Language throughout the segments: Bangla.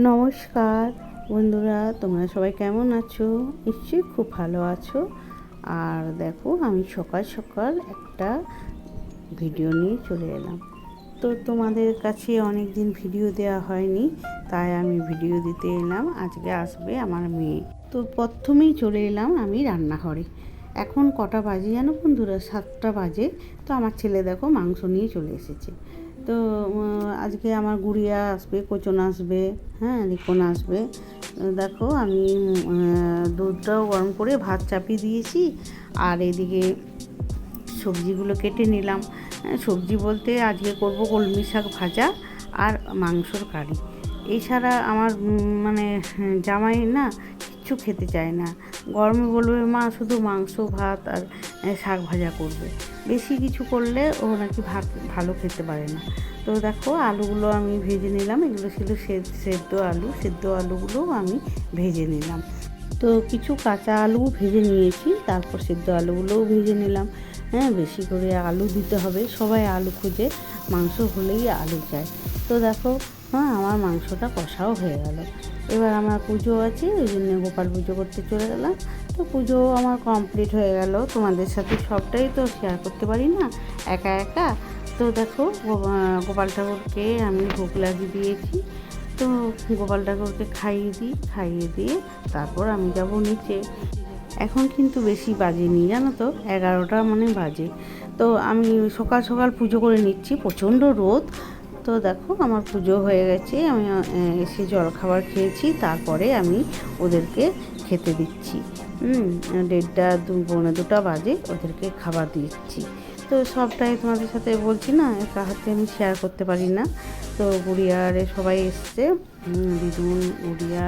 নমস্কার বন্ধুরা, তোমরা সবাই কেমন আছো? নিশ্চয়ই খুব ভালো আছো। আর দেখো, আমি সকাল সকাল একটা ভিডিও নিয়ে চলে এলাম। তো তোমাদের কাছে অনেক দিন ভিডিও দেওয়া হয়নি, তাই আমি ভিডিও দিতে এলাম। আজকে আসবে আমার মেয়ে। তো প্রথমেই চলে এলাম আমি রান্নাঘরে। এখন কটা বাজে জানো বন্ধুরা? 7টা বাজে। তো আমার ছেলে দেখো মাংস নিয়ে চলে এসেছে। তো আজকে আমার গুড়িয়া আসবে, কোচন আসবে, হ্যাঁ রিকন আসবে। দেখো আমি দুধটাও গরম করে ভাত চাপিয়ে দিয়েছি, আর এদিকে সবজিগুলো কেটে নিলাম। সবজি বলতে আজকে করব কলমি শাক ভাজা আর মাংসর কারি। এছাড়া আমার মানে জামাই না কিচ্ছু খেতে চায় না। গরমে বলবে মা শুধু মাংস ভাত আর শাক ভাজা করবে, বেশি কিছু করলে ও নাকি ভাত ভালো খেতে পারে না। তো দেখো আলুগুলো আমি ভেজে নিলাম। এগুলো ছিল সেদ্ধ আলুগুলোও আমি ভেজে নিলাম। তো কিছু কাঁচা আলু ভেজে নিয়েছি, তারপর সেদ্ধ আলুগুলোও ভেজে নিলাম। হ্যাঁ, বেশি করে আলু দিতে হবে, সবাই আলু খুঁজে, মাংস হলেই আলু চায়। তো দেখো, হ্যাঁ আমার মাংসটা কষাও হয়ে গেল। এবার আমার পুজো আছে, ওই জন্য গোপাল পুজো করতে চলে গেলাম। তো পুজো আমার কমপ্লিট হয়ে গেল। তোমাদের সাথে সবটাই তো শেয়ার করতে পারি না একা একা। তো দেখো গোপাল ঠাকুরকে আমি ভোগ লাগিয়ে দিয়েছি। তো গোপাল ঠাকুরকে খাইয়ে দিয়ে তারপর আমি যাব নিচে। এখন কিন্তু বেশি বাজেনি জানো তো, 11টা মানে বাজে। তো আমি সকাল সকাল পুজো করে নিচ্ছি, প্রচণ্ড রোদ। তো দেখো আমার পুজো হয়ে গেছে। আমি এসে জলখাবার খেয়েছি, তারপরে আমি ওদেরকে খেতে দিচ্ছি। 1:30 পৌনে 2টা বাজে ওদেরকে খাবার দিচ্ছি। তো সবটাই তোমাদের সাথে বলছি না, একা হাতে আমি শেয়ার করতে পারি না। তো গুড়িয়ারে সবাই এসছে, দিদুন গুড়িয়া।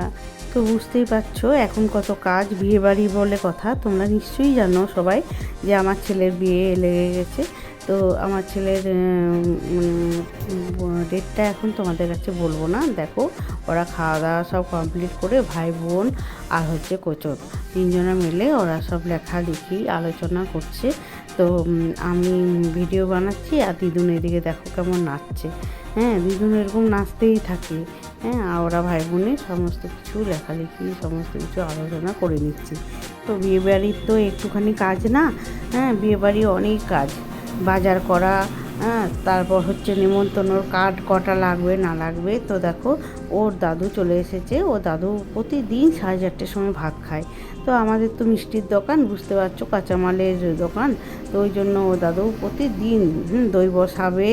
তো বুঝতেই পারছো এখন কত কাজ, বিয়ে বাড়ি বলে কথা। তোমরা নিশ্চয়ই জানো সবাই যে আমার ছেলের বিয়ে লেগে গেছে। তো আমার ছেলের ডেটটা এখন তোমাদের কাছে বলবো না। দেখো ওরা খাওয়া দাওয়া সব কমপ্লিট করে ভাই বোন আর হচ্ছে কোচর 3জনা মিলে ওরা সব লেখালেখি আলোচনা করছে। তো আমি ভিডিও বানাচ্ছি, আর দিদুন এদিকে দেখো কেমন নাচছে। হ্যাঁ, দিদুন এরকম নাচতেই থাকে। হ্যাঁ, আর ওরা ভাই বোনে সমস্ত কিছু লেখালেখি সমস্ত কিছু আলোচনা করে নিচ্ছি। তো বিয়েবাড়ির তো একটুখানি কাজ না, হ্যাঁ বিয়েবাড়ি অনেক কাজ, বাজার করা, হ্যাঁ তারপর হচ্ছে নিমন্ত্রণর কার্ড কটা লাগবে না লাগবে। তো দেখো ওর দাদু চলে এসেছে। ও দাদু প্রতিদিন 4:30টার সময় ভাত খায়। তো আমাদের তো মিষ্টির দোকান, বুঝতে পারছো, কাঁচামালের দোকান। তো ওই জন্য ও দাদু প্রতিদিন দই বসাবে,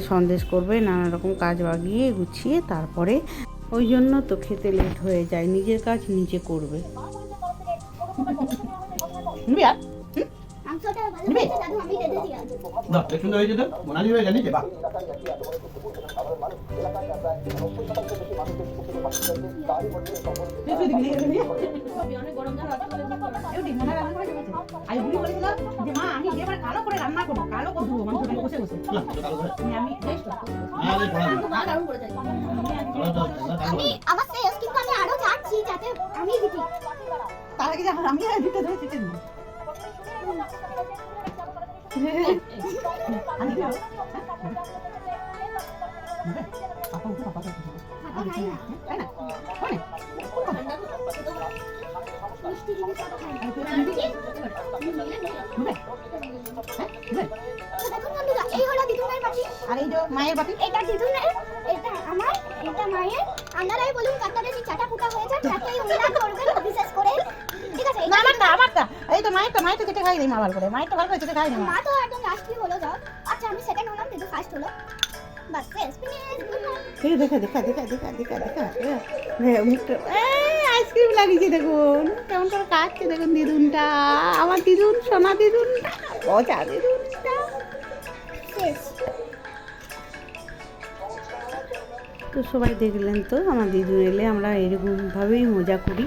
সন্দেশ করবে, নানা রকম কাজ বাগিয়ে গুছিয়ে তারপরে, ওই জন্য তো খেতে লেট হয়ে যায়। নিজের কাজ নিজে করবে। আমার শেষ, কিন্তু আমি আরো চাচ্ছি যাতে আমি দিই। তার আগে আমি আর দিতে ধরে দিতে না। আমি দাও। পাপা উঠো, পাপা উঠো। পাপা খাই না। তাই না? কোনে? মিষ্টি জিনিস সব খাই। আমি কি? দেখুন বন্ধুরা, এই হলো দিদুনের বাটি। আর এই যে মায়ের বাটি। এটা দিদুনের, এটা আমার, এটা মায়ের। আপনারাই বলুন কাটা বেশি চাটা ফুটা হয়েছে, চাটাই উনারা করবেন বিশেষ করে। ঠিক আছে? না আমারটা। এই তো মায়েরটা যেটা খাই দেই মা ভালো করে। মায়েরটা ভালো করে যেটা খাই দেই মা। তো একদম লাস্টই হলো যাও। আচ্ছা আমি সেকেন্ড হলাম, দিদু ফার্স্ট হলো। বাস শেষ। ফিনিশ। দেখা। মুখটা আইসক্রিম লাগিয়েছে দেখুন, কেমন করে কাটছে দেখুন দিদুনটা। আমার দিদুন, সোনা দিদুনটা, মজা দিদুনটা। শেষ। তো সবাই দেখলেন তো, আমার দিদুন এলে আমরা এরকমভাবেই মজা করি।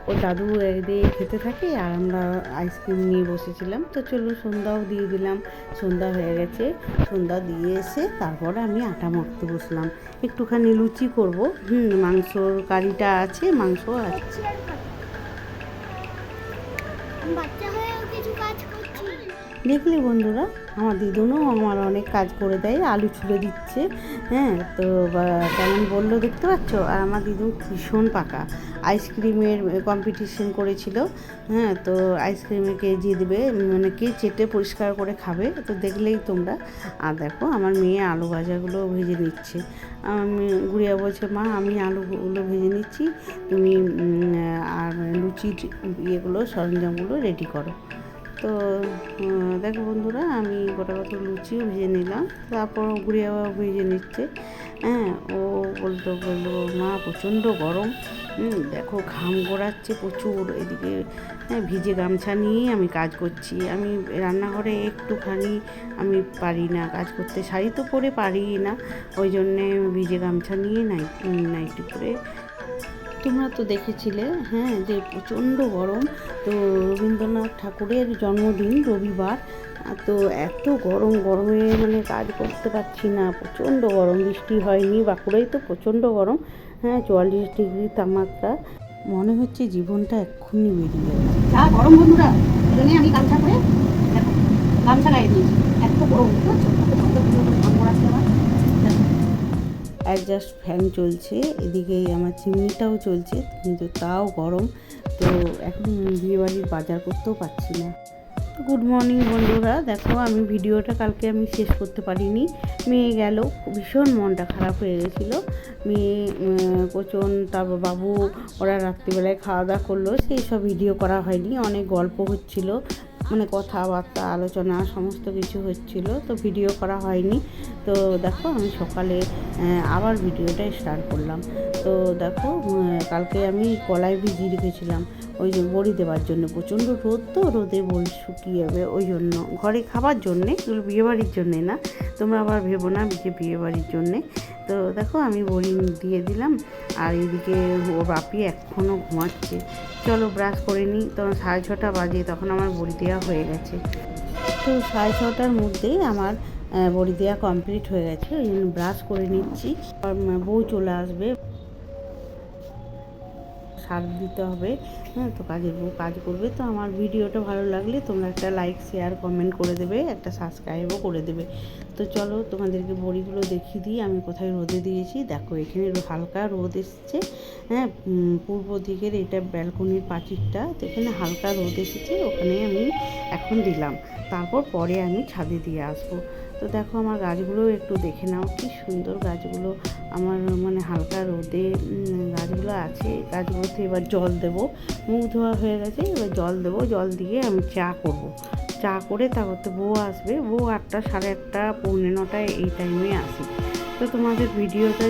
ও দাদু একদিকে খেতে থাকে আর আমরা আইসক্রিম নিয়ে বসেছিলাম। তো চলো সন্ধ্যাও দিয়ে দিলাম। সন্ধ্যা হয়ে গেছে। সন্ধ্যা দিয়ে এসে তারপরে আমি আটা মাখতে বসলাম। একটুখানি লুচি করব। মাংসর কারিটা আছে, মাংস আছে। বাচ্চা হয়েও কিছু কাজ করছি। দেখলে বন্ধুরা, আমার দিদুনও আমার অনেক কাজ করে দেয়, আলু ছুলে দিচ্ছে। হ্যাঁ, তো কেমন বললো দেখতে পাচ্ছ। আর আমার দিদু ভীষণ পাকা, আইসক্রিমের কম্পিটিশন করেছিল। হ্যাঁ, তো আইসক্রিমে কে জিতবে, মানে কে চেটে পরিষ্কার করে খাবে, তো দেখলেই তোমরা। আর দেখো আমার মেয়ে আলু ভাজাগুলো ভেজে নিচ্ছে। গুড়িয়া বলছে, মা আমি আলুগুলো ভেজে নিচ্ছি, তুমি আর লুচির ইয়েগুলো সরঞ্জামগুলো রেডি করো। তো দেখো বন্ধুরা, আমি গোটা লুচিও ভেজে নিলাম, তারপর গুড়িয়া ভেজে নিচ্ছে। হ্যাঁ, ও বললো মা প্রচণ্ড গরম, দেখো ঘাম গড়াচ্ছে প্রচুর এদিকে। হ্যাঁ, ভিজে গামছা নিয়েই আমি কাজ করছি। আমি রান্নাঘরে একটুখানি আমি পারি না কাজ করতে, শাড়ি তো পরে পারি না, ওই জন্যে ভিজে গামছা নিয়ে নাইটি পরে। তোমরা তো দেখেছিলে, হ্যাঁ, যে প্রচণ্ড গরম। তো রবীন্দ্রনাথ ঠাকুরের জন্মদিন রবিবার, তো এত গরমে মানে কাজ করতে পারছি না, প্রচণ্ড গরম। বৃষ্টি হয়নি, বাঁকুড়ায় তো প্রচণ্ড গরম। হ্যাঁ, 44 ডিগ্রি তাপমাত্রা, মনে হচ্ছে জীবনটা এক্ষুনি বেরিয়ে যাবে। যা গরম বন্ধুরা, এজন্য আমি গামছা করে গামছা গায়ে দিয়েছি, এত গরম। অ্যাডজাস্ট ফ্যান চলছে, এদিকে আমার চিমনিটাও চলছে, কিন্তু তাও গরম। তো এখন বিয়েবাড়ির বাজার করতেও পারছি না। গুড মর্নিং বন্ধুরা, দেখো আমি ভিডিওটা কালকে আমি শেষ করতে পারিনি, মেয়ে গেল, ভীষণ মনটা খারাপ হয়ে গেছিলো। মেয়ে প্রচণ্ড, তারপর বাবু ওরা রাত্রিবেলায় খাওয়া দাওয়া করলো, সেই সব ভিডিও করা হয়নি। অনেক গল্প হচ্ছিলো, মানে কথাবার্তা আলোচনা সমস্ত কিছু হচ্ছিলো, তো ভিডিও করা হয়নি। তো দেখো আমি সকালে আবার ভিডিওটা স্টার্ট করলাম। তো দেখো কালকে আমি কলাই ভিজিয়ে রেখেছিলাম ওই যে বড়ি দেওয়ার জন্য। প্রচণ্ড রোদ, তো রোদে বড়ি শুকিয়ে যাবে, ওই জন্য ঘরে খাবার জন্যে, বিয়েবাড়ির জন্যে না, তোমরা আবার ভেবো না যে বিয়েবাড়ির জন্যে। তো দেখো আমি বড়ি দিয়ে দিলাম, আর এদিকে ও বাপি এখনও ঘুমাচ্ছে। চলো ব্রাশ করে নিই, তখন 6:30 বাজে, তখন আমার বড়ি দেওয়া হয়ে গেছে। তো 6:30টার মধ্যেই আমার বড়ি দেওয়া কমপ্লিট হয়ে গেছে, ওই জন্য ব্রাশ করে নিচ্ছি। বউ চলে আসবে, সার দিতে হবে। হ্যাঁ, তো কাজের বউ কাজ করবে। তো আমার ভিডিওটা ভালো লাগলে তোমরা একটা লাইক শেয়ার কমেন্ট করে দেবে, একটা সাবস্ক্রাইবও করে দেবে। তো চলো তোমাদেরকে বড়িগুলো দেখিয়ে দিই আমি কোথায় রোদে দিয়েছি। দেখো এখানে হালকা রোদ এসছে। হ্যাঁ, পূর্ব দিকের এটা ব্যালকনির পাঁচিরটা, তো এখানে হালকা রোদ এসেছে, ওখানে আমি এখন দিলাম, তারপর পরে আমি ছাদে দিয়ে আসবো। তো দেখো আমার গাছগুলো একটু দেখে নাও, কি সুন্দর গাছগুলো আমার, মানে হালকা রোদে গাছগুলো আছে। গাছগুলোতে এবার জল দেবো, মুখ ধোয়া হয়ে গেছে, এবার জল দেবো, জল দিয়ে আমি চা করব। চা করে তারপর তো বউ আসবে, বউ 8টা, 8:30, 8:45 এই টাইমে আসে। তো তোমাদের ভিডিওটা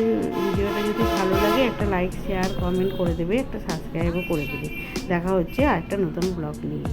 যদি ভালো লাগে একটা লাইক শেয়ার কমেন্ট করে দেবে, একটা সাবস্ক্রাইবও করে দেবে। দেখা হচ্ছে আর একটা নতুন ব্লগ নিয়ে।